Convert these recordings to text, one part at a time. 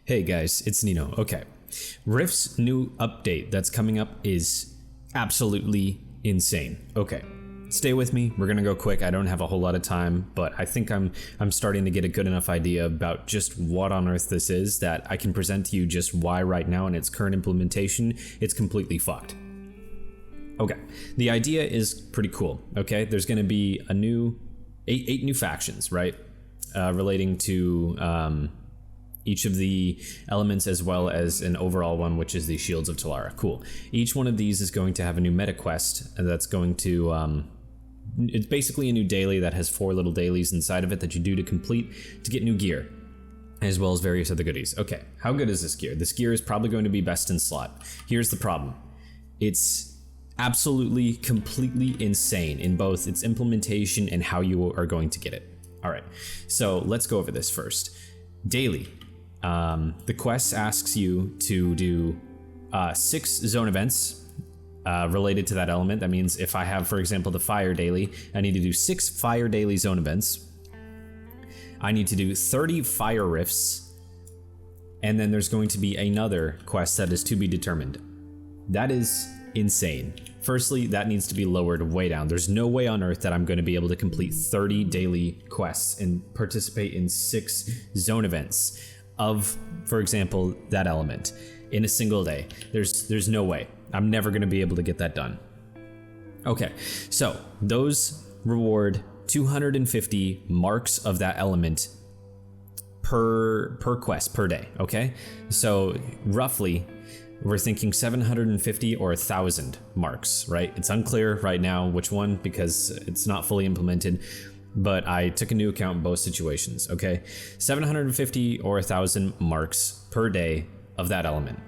Hey guys, it's Nino. Okay. Rift's new update that's coming up is absolutely insane. Okay. Stay with me. We're going to go quick. I don't have a whole lot of time, but I think I'm starting to get a good enough idea about just what on earth this is that I can present to you just why right now in its current implementation it's completely fucked. Okay. The idea is pretty cool. Okay? There's going to be a new eight new factions, right? Relating to each of the elements as well as an overall one, which is the Shields of Telara. Cool. Each one of these is going to have a new meta quest that's going to, it's basically a new daily that has 4 little dailies inside of it that you do to complete to get new gear, as well as various other goodies. Okay, how good is this gear? This gear is probably going to be best in slot. Here's the problem. It's absolutely, completely insane in both its implementation and how you are going to get it. All right, so let's go over this first. Daily. The quest asks you to do 6 zone events related to that element. That means if I have, for example, the fire daily, I need to do 6 fire daily zone events. I need to do 30 fire rifts, and then there's going to be another quest that is to be determined. That is insane. Firstly, that needs to be lowered way down. There's no way on earth that I'm going to be able to complete 30 daily quests and participate in 6 zone events of, for example, that element in a single day. There's no way. I'm never going to be able to get that done. Okay, so those reward 250 marks of that element per quest per day. Okay, so roughly we're thinking 750 or 1,000 marks, right? It's unclear right now which one because it's not fully implemented, but I took into account both situations, okay? 750 or 1,000 marks per day of that element,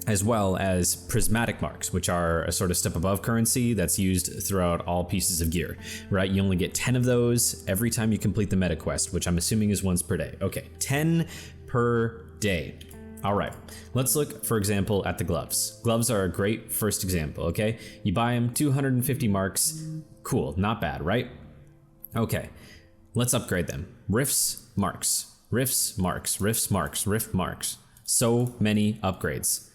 as well as prismatic marks, which are a sort of step above currency that's used throughout all pieces of gear, right? You only get 10 of those every time you complete the meta quest, which I'm assuming is once per day. Okay, 10 per day. All right, let's look, for example, at the gloves. Gloves are a great first example, okay? You buy them, 250 marks, cool, not bad, right? Okay, let's upgrade them. Rifts, marks, rifts, marks, rifts, marks, rift marks. So many upgrades.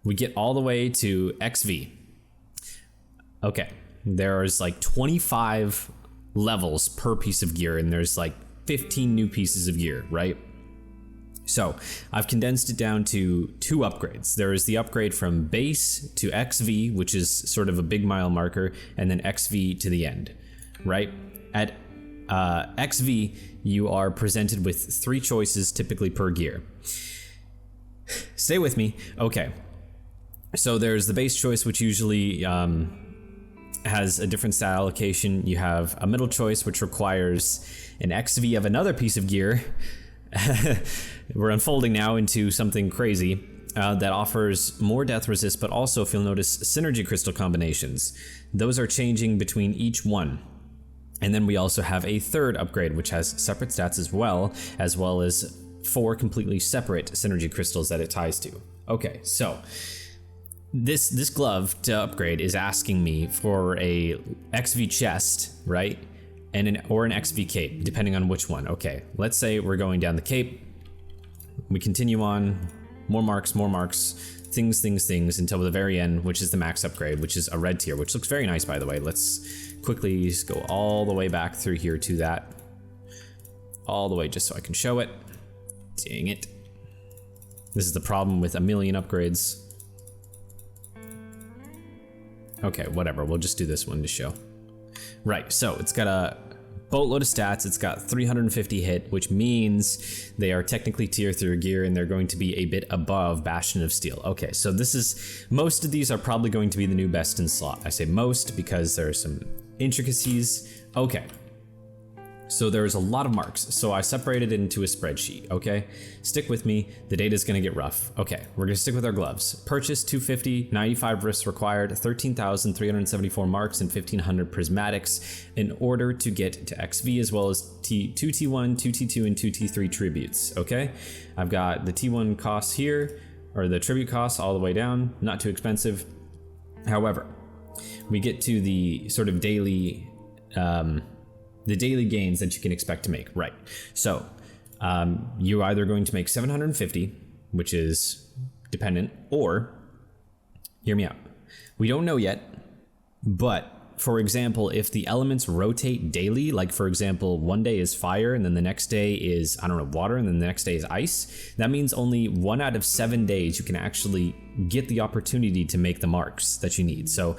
We get all the way to XV. Okay, there's like 25 levels per piece of gear, and there's like 15 new pieces of gear, right? So I've condensed it down to 2 upgrades. There is the upgrade from base to XV, which is sort of a big mile marker, and then XV to the end, right? At XV, you are presented with 3 choices typically per gear. Stay with me. Okay. So there's the base choice, which usually has a different stat allocation. You have a middle choice, which requires an XV of another piece of gear. We're unfolding now into something crazy that offers more death resist, but also, if you'll notice, synergy crystal combinations. Those are changing between each one. And then we also have a third upgrade, which has separate stats as well as 4 completely separate synergy crystals that it ties to. Okay, so this glove to upgrade is asking me for a XV chest, right? And an XV cape, depending on which one. Okay, let's say we're going down the cape. We continue on, more marks, things until the very end, which is the max upgrade, which is a red tier, which looks very nice, by the way. Let's quickly just go all the way back through here to that. All the way just so I can show it. Dang it. This is the problem with a million upgrades. Okay, whatever, we'll just do this one to show. Right, so it's got a boatload of stats. It's got 350 hit, which means they are technically tier 3 gear, and they're going to be a bit above Bastion of Steel. Okay, so most of these are probably going to be the new best in slot. I say most because there are some intricacies. Okay, so there's a lot of marks. So I separated it into a spreadsheet, okay? Stick with me, the data's gonna get rough. Okay, we're gonna stick with our gloves. Purchase 250, 95 rifts required, 13,374 marks, and 1,500 prismatics in order to get to XV, as well as 2 T1, 2 T2, and 2 T3 tributes, okay? I've got the T1 costs here, or the tribute costs all the way down, not too expensive. However, we get to the sort of daily gains that you can expect to make, right? So you're either going to make 750 which is dependent, or, hear me out, we don't know yet, but for example, if the elements rotate daily, like for example, one day is fire and then the next day is, I don't know, water, and then the next day is ice, that means only 1 out of 7 days you can actually get the opportunity to make the marks that you need. So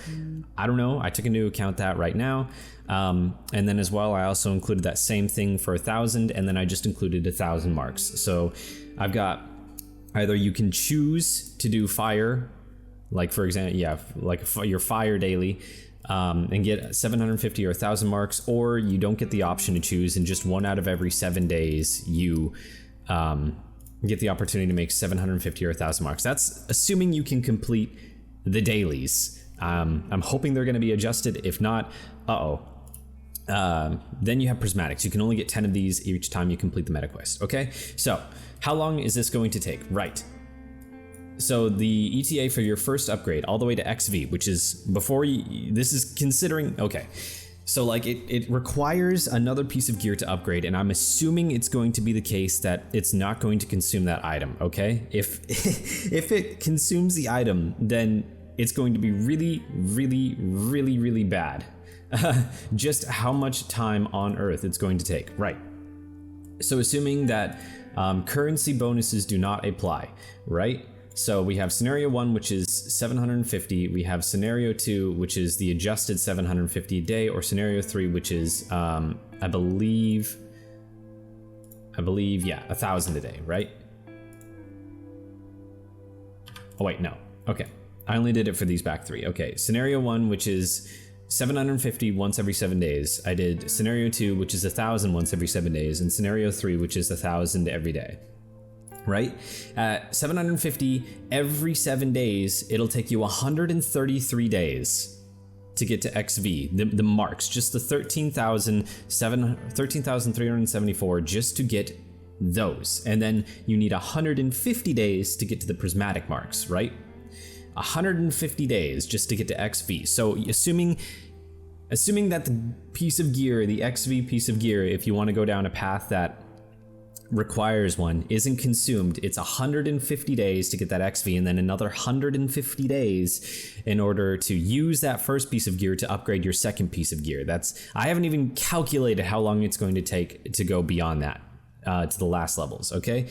I don't know, I took into account that right now. And then as well, I also included that same thing for 1,000, and then I just included 1,000 marks. So I've got either you can choose to do fire, like for example, yeah, like your fire daily, and get 750 or 1,000 marks, or you don't get the option to choose, and just 1 out of every 7 days you get the opportunity to make 750 or 1,000 marks. That's assuming you can complete the dailies. I'm hoping they're going to be adjusted. If not, then you have prismatics. You can only get 10 of these each time you complete the meta quest. Okay, so how long is this going to take? Right. So the ETA for your first upgrade all the way to XV, which is before you, this is considering, okay. So like it requires another piece of gear to upgrade, and I'm assuming it's going to be the case that it's not going to consume that item, okay? If if it consumes the item, then it's going to be really, really, really, really bad. Just how much time on Earth it's going to take, right? So assuming that currency bonuses do not apply, right? So we have scenario 1, which is 750. We have scenario 2, which is the adjusted 750 a day, or scenario 3, which is, I believe, yeah, 1,000 a day, right? Oh wait, no. Okay, I only did it for these back 3. Okay, scenario 1, which is 750 once every 7 days. I did scenario 2, which is 1,000 once every 7 days, and scenario 3, which is 1,000 every day. Right? 750 every 7 days, it'll take you 133 days to get to XV, the marks, just the 13,374 just to get those. And then you need 150 days to get to the prismatic marks, right? 150 days just to get to XV. So assuming that the piece of gear, the XV piece of gear, if you want to go down a path that requires one, isn't consumed, it's 150 days to get that XV, and then another 150 days in order to use that first piece of gear to upgrade your second piece of gear. I haven't even calculated how long it's going to take to go beyond that, to the last levels, okay?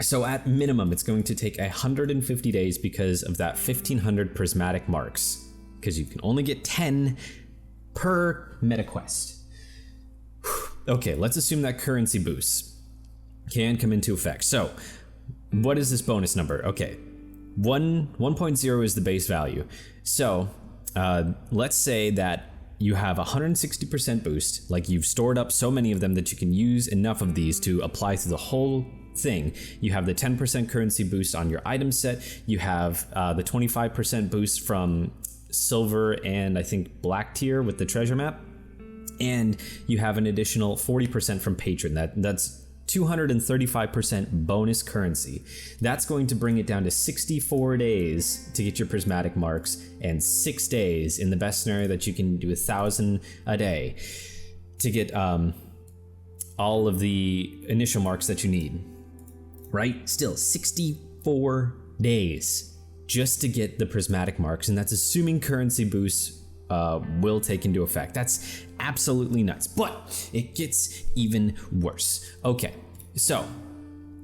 So at minimum, it's going to take 150 days because of that 1,500 prismatic marks, because you can only get 10 per meta quest. Okay, let's assume that currency boosts can come into effect. So what is this bonus number? Okay, 1.0 is the base value. So let's say that you have 160% boost, like you've stored up so many of them that you can use enough of these to apply through the whole thing. You have the 10% currency boost on your item set. You have the 25% boost from silver and I think black tier with the treasure map. And you have an additional 40% from patron. That's 235% bonus currency. That's going to bring it down to 64 days to get your prismatic marks, and 6 days in the best scenario that you can do 1,000 a day to get all of the initial marks that you need. Right? Still 64 days just to get the prismatic marks, and that's assuming currency boosts will take into effect. That's absolutely nuts, but it gets even worse. Okay, so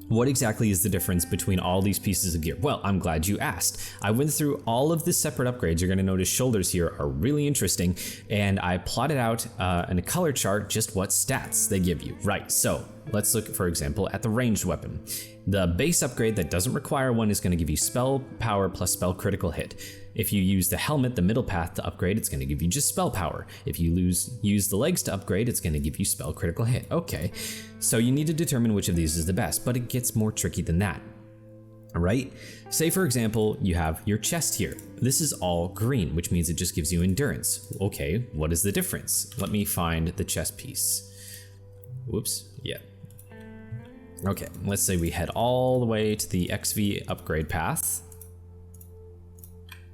what exactly is the difference between all these pieces of gear? Well, I'm glad you asked. I went through all of the separate upgrades. You're going to notice shoulders here are really interesting, and I plotted out in a color chart just what stats they give you. Right, so let's look, for example, at the ranged weapon. The base upgrade that doesn't require one is going to give you spell power plus spell critical hit. If you use the helmet, the middle path, to upgrade, it's going to give you just spell power. If you use the legs to upgrade, it's going to give you spell critical hit. Okay, so you need to determine which of these is the best, but it gets more tricky than that. All right, say for example, you have your chest here. This is all green, which means it just gives you endurance. Okay, what is the difference? Let me find the chest piece. Whoops, yeah. Okay, let's say we head all the way to the XV upgrade path.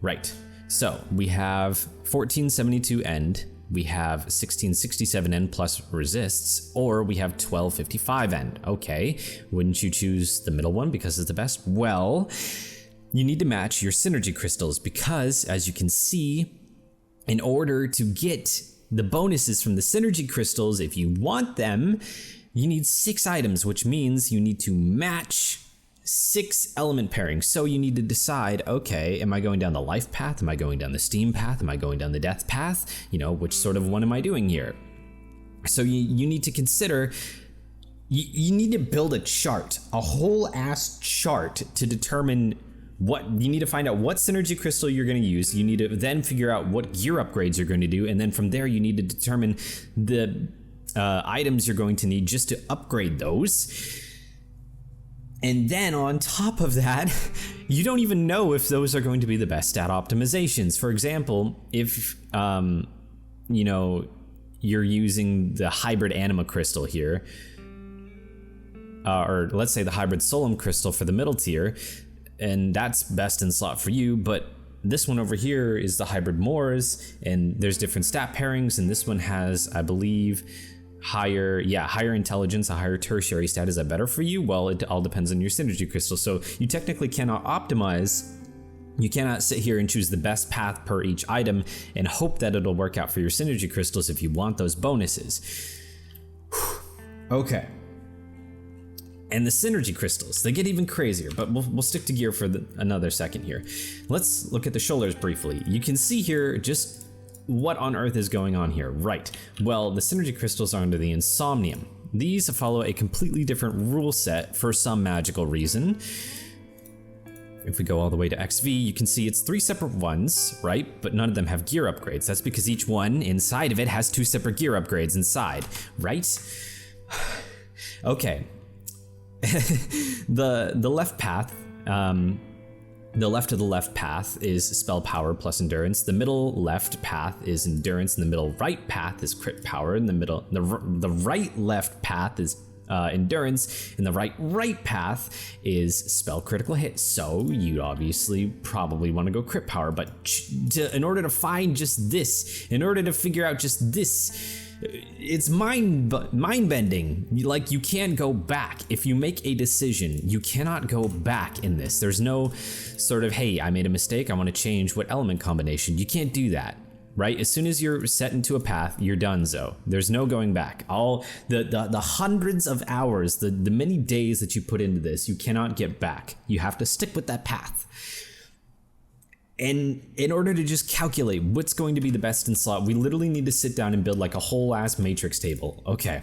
Right, so we have 1472 end, we have 1667N plus resists, or we have 1255N. Okay, wouldn't you choose the middle one because it's the best? Well, you need to match your synergy crystals because, as you can see, in order to get the bonuses from the synergy crystals, if you want them, you need 6 items, which means you need to match 6 element pairings. So you need to decide, okay, am I going down the life path? Am I going down the steam path? Am I going down the death path? You know, which sort of one am I doing here? So you need to consider, you need to build a chart, a whole ass chart to determine what you need to find out what synergy crystal you're going to use. You need to then figure out what gear upgrades you're going to do, and then from there you need to determine the items you're going to need just to upgrade those. And then on top of that, you don't even know if those are going to be the best stat optimizations. For example, if you know, you're using the hybrid anima crystal here, or let's say the hybrid solemn crystal for the middle tier, and that's best in slot for you, but this one over here is the hybrid Moors, and there's different stat pairings, and this one has, I believe, higher intelligence, a higher tertiary stat. Is that better for you? Well, it all depends on your synergy crystal. So you technically cannot optimize. You cannot sit here and choose the best path per each item and hope that it'll work out for your synergy crystals if you want those bonuses. Okay. And the synergy crystals, they get even crazier, but we'll stick to gear for another second here. Let's look at the shoulders briefly. You can see here just what on earth is going on here. Right, well, the synergy crystals are under the Insomnium. These follow a completely different rule set for some magical reason. If we go all the way to XV, you can see it's 3 separate ones, right? But none of them have gear upgrades. That's because each one inside of it has 2 separate gear upgrades inside, right? Okay. The left path, the left of the left path is spell power plus endurance. The middle left path is endurance, and the middle right path is crit power. And the right left path is endurance, and the right path is spell critical hit. So you obviously probably want to go crit power, but in order to find just this, in order to figure out just this, it's mind bending. Like, you can't go back. If you make a decision, you cannot go back in this. There's no sort of, hey, I made a mistake, I want to change what element combination. You can't do that, right? As soon as you're set into a path, you're donezo. There's no going back. All the hundreds of hours, the many days that you put into this, you cannot get back. You have to stick with that path. And in order to just calculate what's going to be the best in slot, we literally need to sit down and build like a whole ass matrix table. Okay.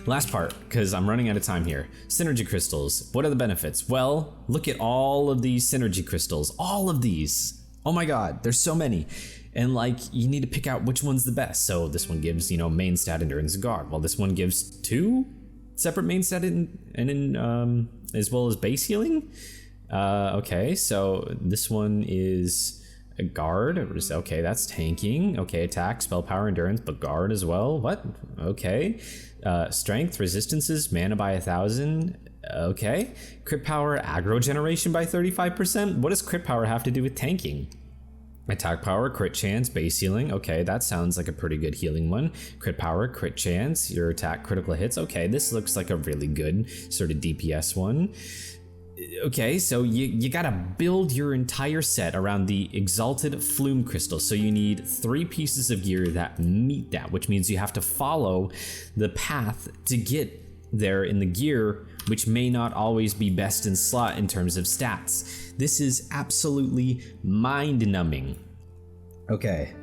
Last part, because I'm running out of time here. Synergy crystals. What are the benefits? Well, look at all of these synergy crystals. All of these. Oh my god, there's so many. And like, you need to pick out which one's the best. So this one gives, you know, main stat, endurance, guard. Well, this one gives 2 separate main stat and as well as base healing. Okay, so this one is a guard. Okay, that's tanking. Okay, attack, spell power, endurance, but guard as well. What? Okay. Strength, resistances, mana by 1,000. Okay. Crit power, aggro generation by 35%. What does crit power have to do with tanking? Attack power, crit chance, base healing. Okay, that sounds like a pretty good healing one. Crit power, crit chance, your attack critical hits. Okay, this looks like a really good sort of DPS one. Okay, so you gotta build your entire set around the Exalted Flume Crystal. So you need 3 pieces of gear that meet that, which means you have to follow the path to get there in the gear, which may not always be best in slot in terms of stats. This is absolutely mind-numbing. Okay,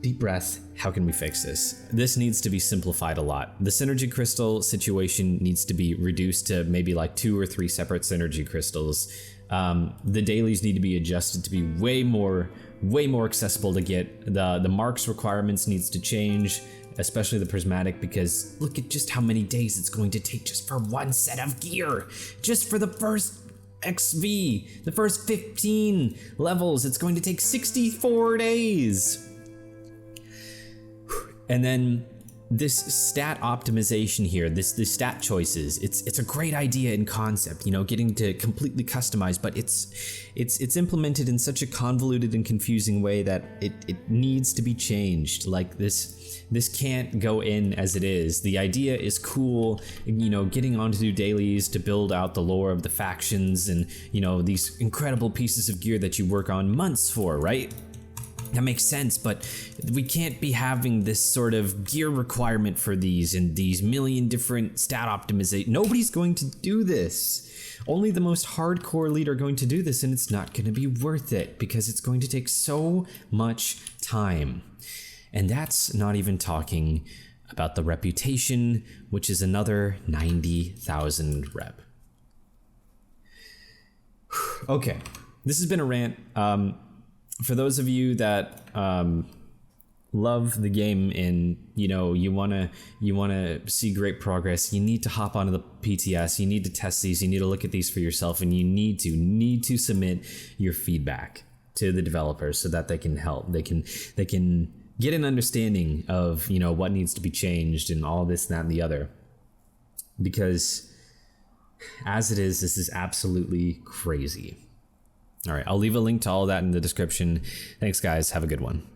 deep breath. How can we fix this? This needs to be simplified a lot. The synergy crystal situation needs to be reduced to maybe like 2 or 3 separate synergy crystals. The dailies need to be adjusted to be way more accessible to get. The marks requirements needs to change, especially the prismatic, because look at just how many days it's going to take just for one set of gear. Just for the first XV, the first 15 levels, it's going to take 64 days. And then this stat optimization here, this stat choices, it's a great idea in concept, you know, getting to completely customize, but it's implemented in such a convoluted and confusing way that it needs to be changed. Like this can't go in as it is. The idea is cool, you know, getting onto do dailies to build out the lore of the factions and, you know, these incredible pieces of gear that you work on months for, right? That makes sense, but we can't be having this sort of gear requirement for these and these million different stat optimization. Nobody's going to do this. Only the most hardcore elite are going to do this, and it's not going to be worth it because it's going to take so much time. And that's not even talking about the reputation, which is another 90,000 rep. Okay, this has been a rant. For those of you that love the game and you know you wanna see great progress, you need to hop onto the PTS. You need to test these. You need to look at these for yourself, and you need to submit your feedback to the developers so that they can help. They can get an understanding of, you know, what needs to be changed and all this, that, and the other. Because as it is, this is absolutely crazy. All right, I'll leave a link to all that in the description. Thanks, guys. Have a good one.